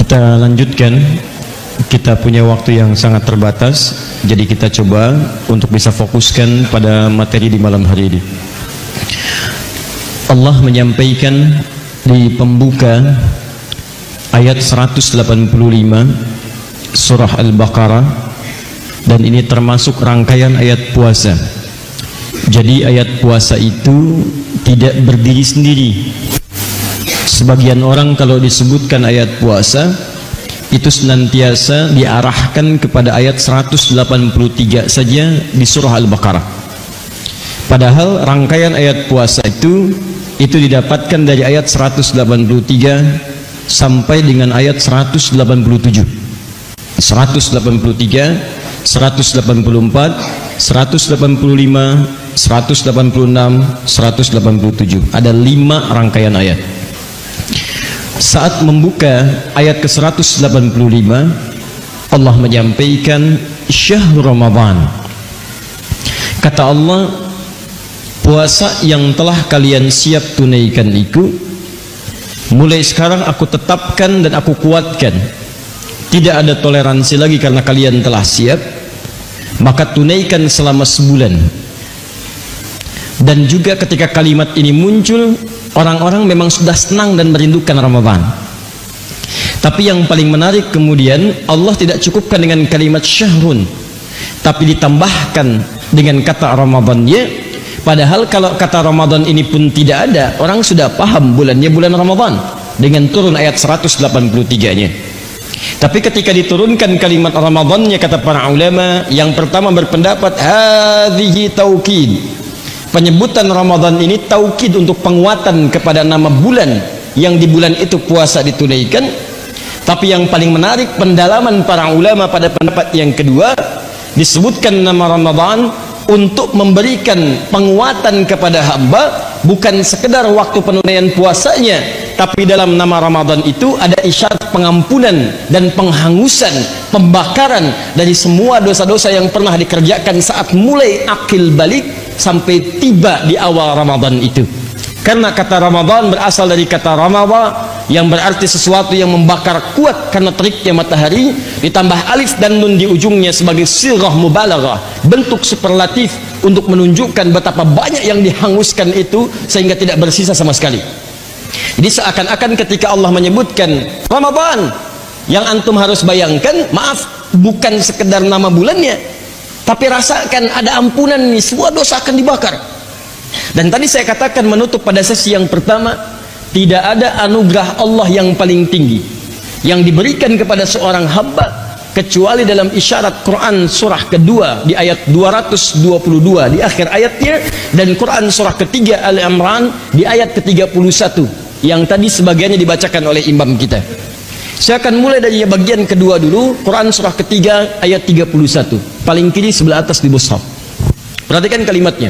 Kita lanjutkan. Kita punya waktu yang sangat terbatas, jadi kita coba untuk bisa fokuskan pada materi di malam hari ini. Allah menyampaikan di pembuka ayat 185 surah Al-Baqarah, dan ini termasuk rangkaian ayat puasa. Jadi ayat puasa itu tidak berdiri sendiri. Sebagian orang kalau disebutkan ayat puasa itu senantiasa diarahkan kepada ayat 183 saja di surah Al-Baqarah. Padahal rangkaian ayat puasa itu didapatkan dari ayat 183 sampai dengan ayat 187. 183, 184, 185, 186, 187. Ada 5 rangkaian ayat. Saat membuka ayat ke-185, Allah menyampaikan syahrul Ramadan. Kata Allah, puasa yang telah kalian siap tunaikan itu mulai sekarang aku tetapkan dan aku kuatkan. Tidak ada toleransi lagi karena kalian telah siap, maka tunaikan selama sebulan. Dan juga ketika kalimat ini muncul, orang-orang memang sudah senang dan merindukan Ramadan. Tapi yang paling menarik kemudian, Allah tidak cukupkan dengan kalimat syahrun, tapi ditambahkan dengan kata Ramadannya. Padahal kalau kata Ramadan ini pun tidak ada, orang sudah paham bulannya bulan Ramadan dengan turun ayat 183-nya. Tapi ketika diturunkan kalimat Ramadannya, kata para ulama, yang pertama berpendapat hadhihi taukid. Penyebutan Ramadan ini taukid untuk penguatan kepada nama bulan yang di bulan itu puasa ditunaikan. Tapi yang paling menarik pendalaman para ulama pada pendapat yang kedua, disebutkan nama Ramadan untuk memberikan penguatan kepada hamba, bukan sekedar waktu penunaian puasanya, tapi dalam nama Ramadan itu ada isyarat pengampunan dan penghangusan, pembakaran dari semua dosa-dosa yang pernah dikerjakan saat mulai akil balik sampai tiba di awal Ramadan itu. Karena kata Ramadan berasal dari kata Ramadha yang berarti sesuatu yang membakar kuat karena teriknya matahari, ditambah alif dan nun di ujungnya sebagai sirah mubalaghah, bentuk superlatif untuk menunjukkan betapa banyak yang dihanguskan itu sehingga tidak bersisa sama sekali. Jadi seakan-akan ketika Allah menyebutkan Ramadan, yang antum harus bayangkan, maaf, bukan sekedar nama bulannya, tapi rasakan ada ampunan nih, semua dosa akan dibakar. Dan tadi saya katakan menutup pada sesi yang pertama, tidak ada anugerah Allah yang paling tinggi yang diberikan kepada seorang hamba kecuali dalam isyarat Quran surah kedua di ayat 222 di akhir ayatnya, dan Quran surah ketiga Al-Imran di ayat ke-31 yang tadi sebagiannya dibacakan oleh imam kita. Saya akan mulai dari bagian kedua dulu, Quran surah ketiga ayat 31, paling kiri sebelah atas di mushaf. Perhatikan kalimatnya.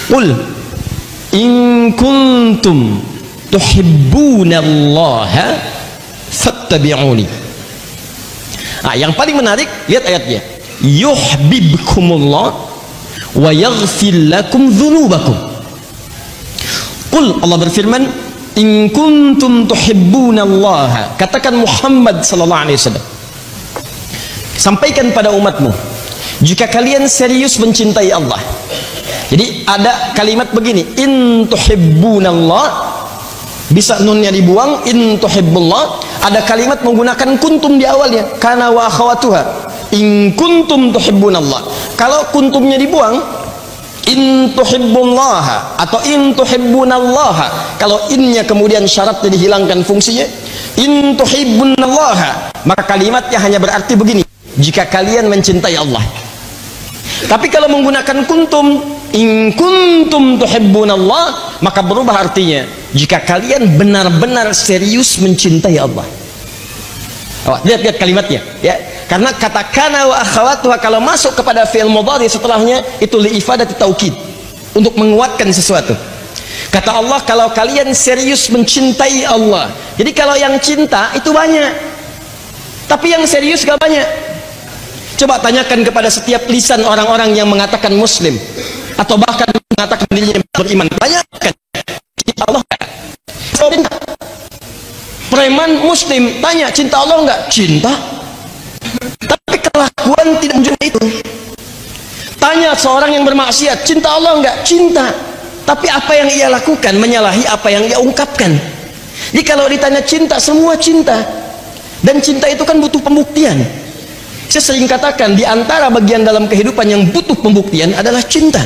Qul in kuntum tuhibbunallaha fattabi'uni. Yang paling menarik, lihat ayatnya. Yuhibbukumullah wa yaghfir lakum dzunubakum. Qul, Allah berfirman, in kuntum tuhibbunallaha, katakan Muhammad sallallahu alaihi wasallam, sampaikan pada umatmu, jika kalian serius mencintai Allah. Jadi ada kalimat begini, in tuhibbunallah, bisa nunnya dibuang, in tuhibbullah. Ada kalimat menggunakan kuntum di awalnya, kana wa akhawatuha, in kuntum tuhibbunallah. Kalau kuntumnya dibuang, in tuhibbullaha atau in tuhibbunallaha. Kalau innya kemudian syaratnya dihilangkan fungsinya, in tuhibbunallaha, maka kalimatnya hanya berarti begini, jika kalian mencintai Allah. Tapi kalau menggunakan kuntum, in kuntum tuhibbunallah, maka berubah artinya, jika kalian benar-benar serius mencintai Allah. Lihat kalimatnya ya. Karena kata kana wa akhawatuha kalau masuk kepada fi'il mudhari setelahnya itu liifadati taukid, untuk menguatkan sesuatu. Kata Allah, kalau kalian serius mencintai Allah. Jadi kalau yang cinta itu banyak, tapi yang serius gak banyak. Coba tanyakan kepada setiap lisan orang-orang yang mengatakan muslim atau bahkan mengatakan dirinya beriman, tanyakan Allah. Preman muslim, tanya cinta Allah enggak? Cinta. Tapi kelakuan tidak menunjukkan itu. Tanya seorang yang bermaksiat, cinta Allah enggak? Cinta. Tapi apa yang ia lakukan menyalahi apa yang ia ungkapkan. Jadi kalau ditanya cinta, semua cinta. Dan cinta itu kan butuh pembuktian. Saya sering katakan, di antara bagian dalam kehidupan yang butuh pembuktian adalah cinta.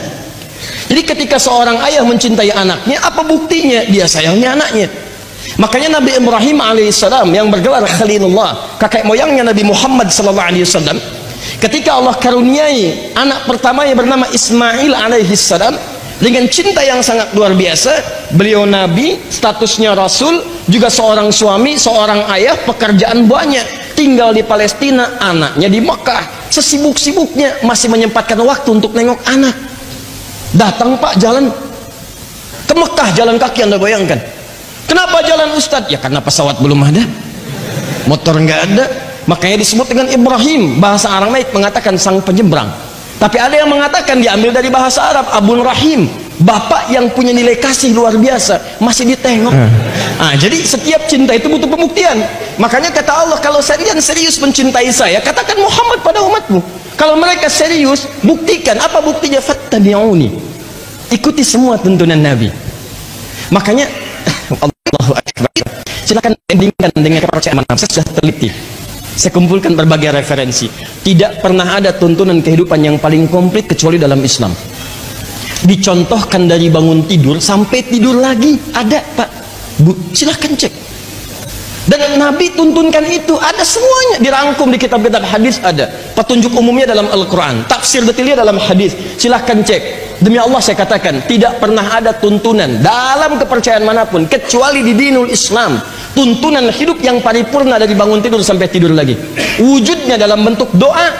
Jadi ketika seorang ayah mencintai anaknya, apa buktinya? Dia sayangnya anaknya. Makanya Nabi Ibrahim alaihissalam yang bergelar Khalilullah, kakek moyangnya Nabi Muhammad sallallahu alaihi wasallam, ketika Allah karuniai anak pertamanya bernama Ismail alaihissalam, dengan cinta yang sangat luar biasa, beliau nabi, statusnya rasul, juga seorang suami, seorang ayah, pekerjaan banyak, tinggal di Palestina, anaknya di Mekah, sesibuk-sibuknya masih menyempatkan waktu untuk nengok anak. Datang Pak jalan ke Mekah, jalan kaki, Anda bayangkan. Kenapa jalan Ustadz? Ya karena pesawat belum ada, motor nggak ada, makanya disebut dengan Ibrahim. Bahasa Aramaik mengatakan sang penyeberang. Tapi ada yang mengatakan diambil dari bahasa Arab, Abun Rahim, bapak yang punya nilai kasih luar biasa, masih ditengok. Jadi setiap cinta itu butuh pembuktian. Makanya kata Allah, kalau kalian serius mencintai saya, katakan Muhammad pada umatmu. Kalau mereka serius, buktikan. Apa buktinya? Fattabi'uni, ikuti semua tuntunan Nabi. Makanya Allahu Akbar, silakan bandingkan dengan kepercayaan mana. Saya sudah teliti, saya kumpulkan berbagai referensi. Tidak pernah ada tuntunan kehidupan yang paling komplit kecuali dalam Islam. Dicontohkan dari bangun tidur sampai tidur lagi, ada Pak Bu, silahkan cek. Dan Nabi tuntunkan itu, ada semuanya dirangkum di kitab-kitab hadis, ada petunjuk umumnya dalam Al-Quran, tafsir detailnya dalam hadis, silahkan cek. Demi Allah saya katakan, tidak pernah ada tuntunan dalam kepercayaan manapun kecuali di dinul Islam, tuntunan hidup yang paripurna dari bangun tidur sampai tidur lagi, wujudnya dalam bentuk doa,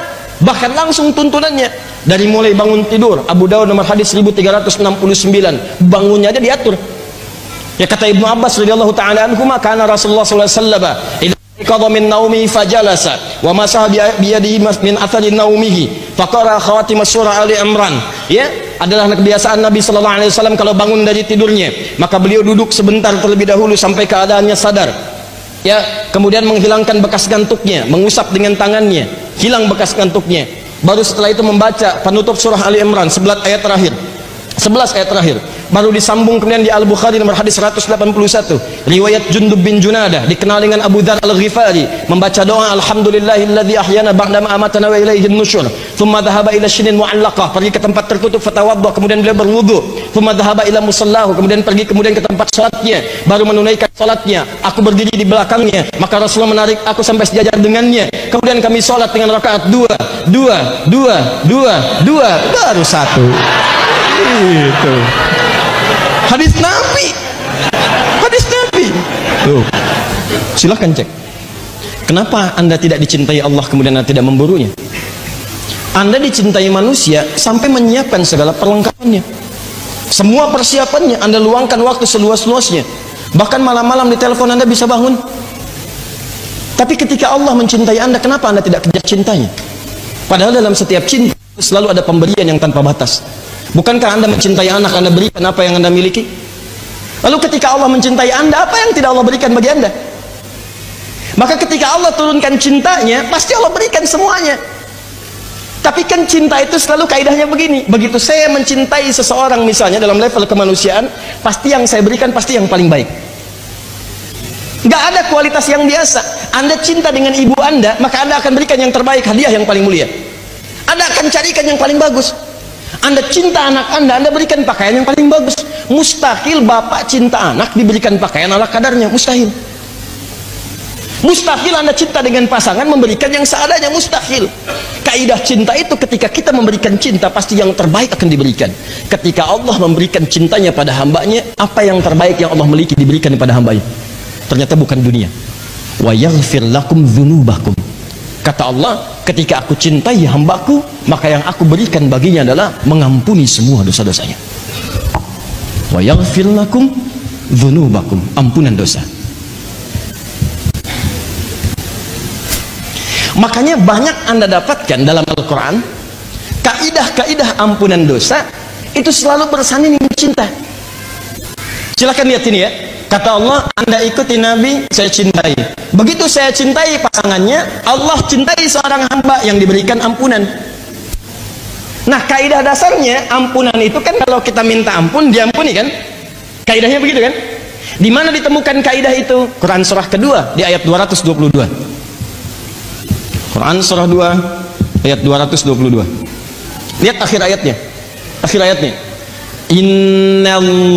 bahkan langsung tuntunannya dari mulai bangun tidur. Abu Dawud nomor hadis 1369, bangunnya aja diatur. Ya kata Ibnu Abbas radhiyallahu taala anhu, kana Rasulullah sallallahu alaihi wasallam idza qada min naumi fajalasa wa masaha bi yadihi min athari naumihi faqara khawatim surah Ali Imran. Ya, adalah kebiasaan Nabi sallallahu alaihi wasallam kalau bangun dari tidurnya, maka beliau duduk sebentar terlebih dahulu sampai keadaannya sadar. Ya, kemudian menghilangkan bekas ngantuknya, mengusap dengan tangannya, hilang bekas ngantuknya. Baru setelah itu membaca penutup surah Ali Imran 11 ayat terakhir. Baru disambung kemudian di Al-Bukhari nomor hadis 181, riwayat Jundub bin Junadah, dikenal dengan Abu Dzar Al-Ghifari, membaca doa alhamdulillahilladzi ahyana ba'da ma amatana wa ilaihin nusyur. Thumma dhahaba ila syinin mu'allaqah, pergi ke tempat tertutup, fatawadda, kemudian beliau berwudu. Thumma dhahaba ila musallahu, kemudian pergi ke tempat salatnya, baru menunaikan salatnya. Aku berdiri di belakangnya, maka Rasulullah menarik aku sampai sejajar dengannya. Kemudian kami salat dengan rakaat dua, baru satu. Itu hadis Nabi. Tuh, silahkan cek. Kenapa Anda tidak dicintai Allah kemudian Anda tidak memburunya? Anda dicintai manusia sampai menyiapkan segala perlengkapannya, semua persiapannya. Anda luangkan waktu seluas-luasnya, bahkan malam-malam di telepon Anda bisa bangun. Tapi ketika Allah mencintai Anda, kenapa Anda tidak kejar cintanya? Padahal dalam setiap cinta selalu ada pemberian yang tanpa batas. Bukankah Anda mencintai anak, Anda berikan apa yang Anda miliki? Lalu ketika Allah mencintai Anda, apa yang tidak Allah berikan bagi Anda? Maka ketika Allah turunkan cintanya, pasti Allah berikan semuanya. Tapi kan cinta itu selalu kaidahnya begini, begitu saya mencintai seseorang misalnya dalam level kemanusiaan, pasti yang saya berikan pasti yang paling baik. Nggak ada kualitas yang biasa. Anda cinta dengan ibu Anda, maka Anda akan berikan yang terbaik, hadiah yang paling mulia. Anda akan carikan yang paling bagus. Anda cinta anak Anda berikan pakaian yang paling bagus. Mustahil bapak cinta anak diberikan pakaian ala kadarnya, mustahil. Mustahil Anda cinta dengan pasangan memberikan yang seadanya, mustahil. Kaidah cinta itu ketika kita memberikan cinta pasti yang terbaik akan diberikan. Ketika Allah memberikan cintanya pada hambanya, apa yang terbaik yang Allah miliki diberikan kepada hambanya. Ternyata bukan dunia. Wa yaghfir lakum dzunubakum. Kata Allah, ketika aku cintai hambaku, maka yang aku berikan baginya adalah mengampuni semua dosa-dosanya. Wa yaghfir lakum dzunubakum, ampunan dosa. Makanya banyak Anda dapatkan dalam Al-Quran, kaidah-kaidah ampunan dosa itu selalu bersanding dengan cinta. Silahkan lihat ini ya. Kata Allah, Anda ikuti Nabi, saya cintai. Begitu saya cintai pasangannya, Allah cintai seorang hamba yang diberikan ampunan. Nah, kaidah dasarnya ampunan itu kan kalau kita minta ampun, diampuni kan? Kaidahnya begitu kan? Di mana ditemukan kaidah itu? Quran surah kedua di ayat 222. Quran surah 2 ayat 222. Lihat akhir ayatnya. Akhir ayatnya. Innallaha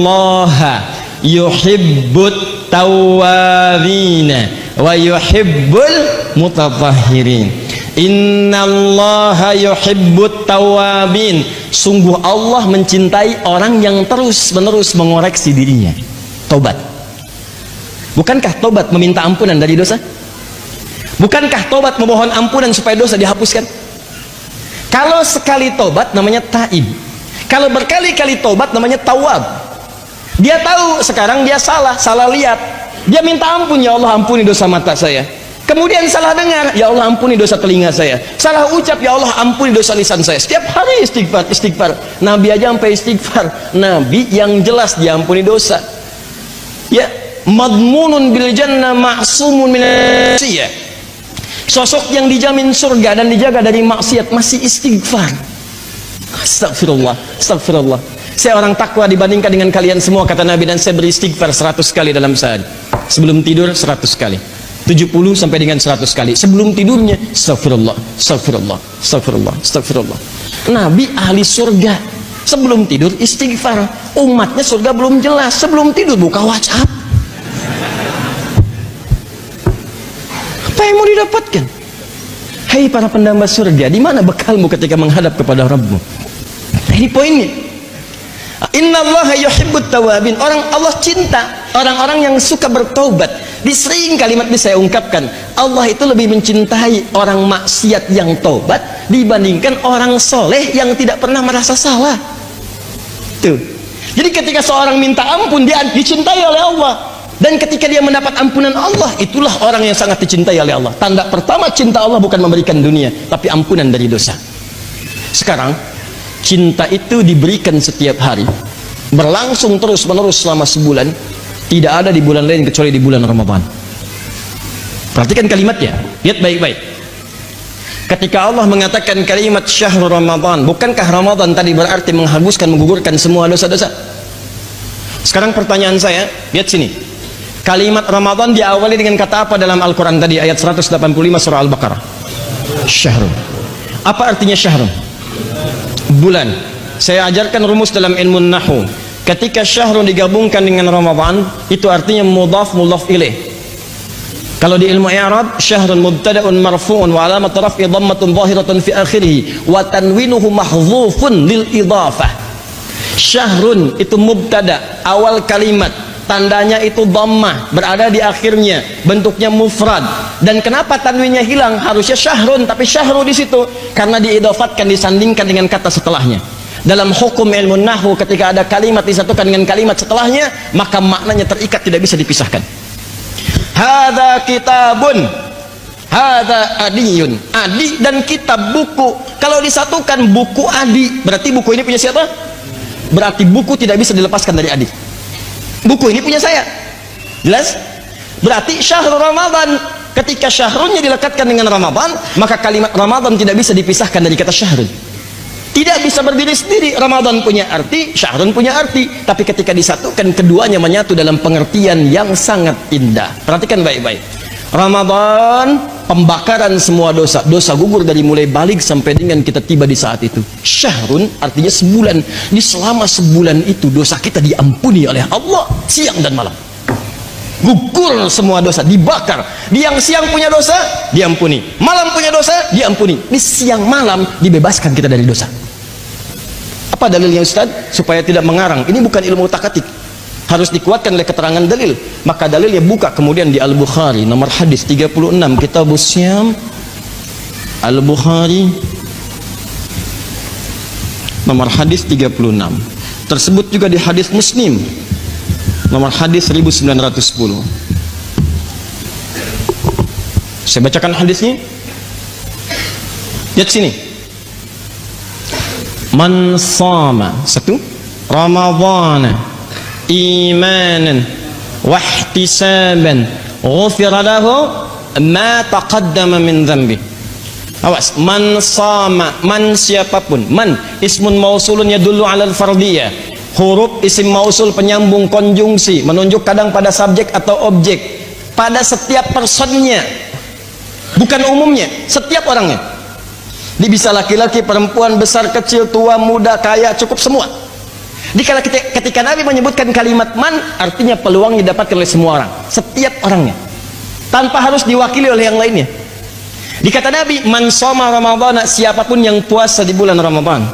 yuhibbut tawwabina wa yuhibbul mutatahhirin. Innallaha yuhibbut tawwabin. Sungguh Allah mencintai orang yang terus-menerus mengoreksi dirinya. Tobat. Bukankah tobat meminta ampunan dari dosa? Bukankah tobat memohon ampunan supaya dosa dihapuskan? Kalau sekali tobat namanya taib. Kalau berkali-kali tobat namanya tawab. Dia tahu sekarang dia salah lihat. Dia minta ampun, ya Allah ampuni dosa mata saya. Kemudian salah dengar, ya Allah ampuni dosa telinga saya. Salah ucap, ya Allah ampuni dosa lisan saya. Setiap hari istighfar. Nabi aja sampai istighfar. Nabi yang jelas diampuni dosa. Ya, madmunun bil jannah ma'sumun min maksiyah. Sosok yang dijamin surga dan dijaga dari maksiat masih istighfar. Astagfirullah, astagfirullah. Saya orang takwa dibandingkan dengan kalian semua, kata Nabi, dan saya beristighfar 100 kali dalam sehari. Sebelum tidur 100 kali. 70 sampai dengan 100 kali. Sebelum tidurnya astagfirullah, astagfirullah, astagfirullah, astagfirullah. Nabi ahli surga. Sebelum tidur istighfar. Umatnya surga belum jelas. Sebelum tidur buka WhatsApp. Apa yang mau didapatkan? Hai para pendamba surga, di mana bekalmu ketika menghadap kepada Rabbmu? Nah, ini poinnya. Innallaha yuhibbut tawabin. Orang Allah cinta orang-orang yang suka bertaubat. Di sering kalimat ini saya ungkapkan, Allah itu lebih mencintai orang maksiat yang taubat dibandingkan orang soleh yang tidak pernah merasa salah. Tuh. Jadi ketika seorang minta ampun, dia dicintai oleh Allah. Dan ketika dia mendapat ampunan Allah, itulah orang yang sangat dicintai oleh Allah. Tanda pertama cinta Allah bukan memberikan dunia, tapi ampunan dari dosa. Sekarang cinta itu diberikan setiap hari, berlangsung terus menerus selama sebulan. Tidak ada di bulan lain kecuali di bulan Ramadan. Perhatikan kalimatnya, lihat baik-baik. Ketika Allah mengatakan kalimat syahrul Ramadan, bukankah Ramadan tadi berarti menghapuskan, menggugurkan semua dosa-dosa? Sekarang pertanyaan saya, lihat sini. Kalimat Ramadan diawali dengan kata apa dalam Al-Quran tadi, ayat 185 surah Al-Baqarah? Syahrul. Apa artinya syahrul? Bulan. Saya ajarkan rumus dalam ilmu nahu. Ketika syahrul digabungkan dengan Ramadan, itu artinya mudhaf ilaih. Kalau di ilmu i'rab, syahrun mubtada'un marfu'un wa alamat raf'i dhammatun zahiratun fi akhirih wa tanwinuhu mahdzufun lil idhafah. Syahrun itu mubtada, awal kalimat, tandanya itu dhammah, berada di akhirnya, bentuknya mufrad. Dan kenapa tanwinnya hilang? Harusnya syahrun, tapi syahru di situ karena diidhafatkan, disandingkan dengan kata setelahnya. Dalam hukum ilmu nahwu, ketika ada kalimat disatukan dengan kalimat setelahnya, maka maknanya terikat, tidak bisa dipisahkan. Hadza kitabun, hadza adiyun. Adi dan kitab, buku. Kalau disatukan buku adi, berarti buku ini punya siapa? Berarti buku tidak bisa dilepaskan dari adi. Buku ini punya saya. Jelas? Berarti syahrul Ramadan, ketika syahrulnya dilekatkan dengan Ramadan, maka kalimat Ramadan tidak bisa dipisahkan dari kata syahrul. Tidak bisa berdiri sendiri. Ramadan punya arti, syahrun punya arti. Tapi ketika disatukan, keduanya menyatu dalam pengertian yang sangat indah. Perhatikan baik-baik. Ramadan, pembakaran semua dosa. Dosa gugur dari mulai balik sampai dengan kita tiba di saat itu. Syahrun artinya sebulan. Di selama sebulan itu dosa kita diampuni oleh Allah siang dan malam. Gugur semua dosa, dibakar. Yang siang punya dosa, diampuni. Malam punya dosa, diampuni. Di siang malam dibebaskan kita dari dosa. Apa dalilnya Ustaz? Supaya tidak mengarang. Ini bukan ilmu utak-atik, harus dikuatkan oleh keterangan dalil. Maka dalilnya buka kemudian di Al-Bukhari nomor hadis 36, Kitabus Syam, Al-Bukhari nomor hadis 36. Tersebut juga di hadis Muslim nomor hadis 1910. Saya bacakan hadisnya. Lihat sini. Man shama, satu, Ramadhana imanan wahtisaban ghufira lahu ma taqaddama min dhanbi. Awas, man sama, man siapapun, man ismun mausulun yadullu 'alal fardiyah. Huruf isim mausul penyambung konjungsi, menunjuk kadang pada subjek atau objek, pada setiap personnya, bukan umumnya, setiap orangnya. Dia bisa laki-laki, perempuan, besar, kecil, tua, muda, kaya, cukup semua. Jadi ketika Nabi menyebutkan kalimat man, artinya peluang didapatkan oleh semua orang, setiap orangnya, tanpa harus diwakili oleh yang lainnya. Dikata Nabi, man shoma Ramadhan, siapapun yang puasa di bulan Ramadan.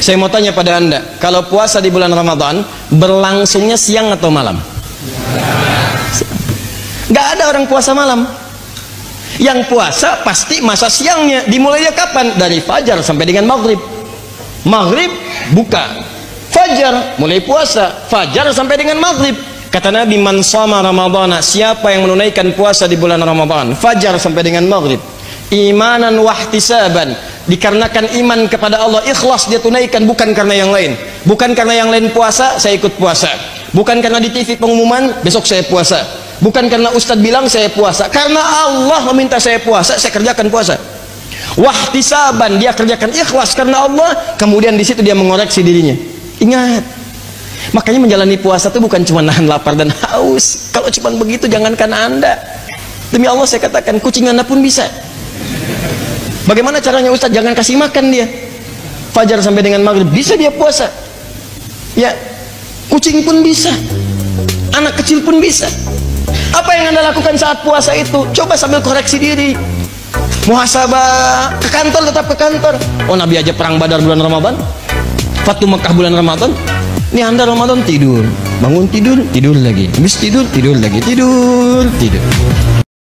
Saya mau tanya pada anda, kalau puasa di bulan Ramadan, berlangsungnya siang atau malam? Gak ada orang puasa malam. Yang puasa pasti masa siangnya. Dimulainya kapan? Dari fajar sampai dengan maghrib. Maghrib buka, fajar mulai puasa, fajar sampai dengan maghrib. Kata Nabi, man shoma Ramadhana, siapa yang menunaikan puasa di bulan Ramadan, fajar sampai dengan maghrib, imanan wahtisaban, dikarenakan iman kepada Allah, ikhlas dia tunaikan, bukan karena yang lain. Bukan karena yang lain puasa, saya ikut puasa. Bukan karena di TV pengumuman, besok saya puasa. Bukan karena ustadz bilang saya puasa. Karena Allah meminta saya puasa, saya kerjakan puasa. Wahtisaban, dia kerjakan ikhlas karena Allah, kemudian di situ dia mengoreksi dirinya. Ingat, makanya menjalani puasa itu bukan cuma nahan lapar dan haus. Kalau cuma begitu, jangankan anda, demi Allah saya katakan, kucing anda pun bisa. Bagaimana caranya Ustaz? Jangan kasih makan dia, fajar sampai dengan maghrib bisa dia puasa. Ya, kucing pun bisa, anak kecil pun bisa. Apa yang anda lakukan saat puasa itu? Coba sambil koreksi diri, muhasabah. Ke kantor tetap ke kantor. Oh, Nabi aja perang Badar bulan Ramadan, Fatu Mekah bulan Ramadan. Ini anda Ramadan tidur, bangun tidur, tidur lagi, habis tidur, tidur lagi, tidur.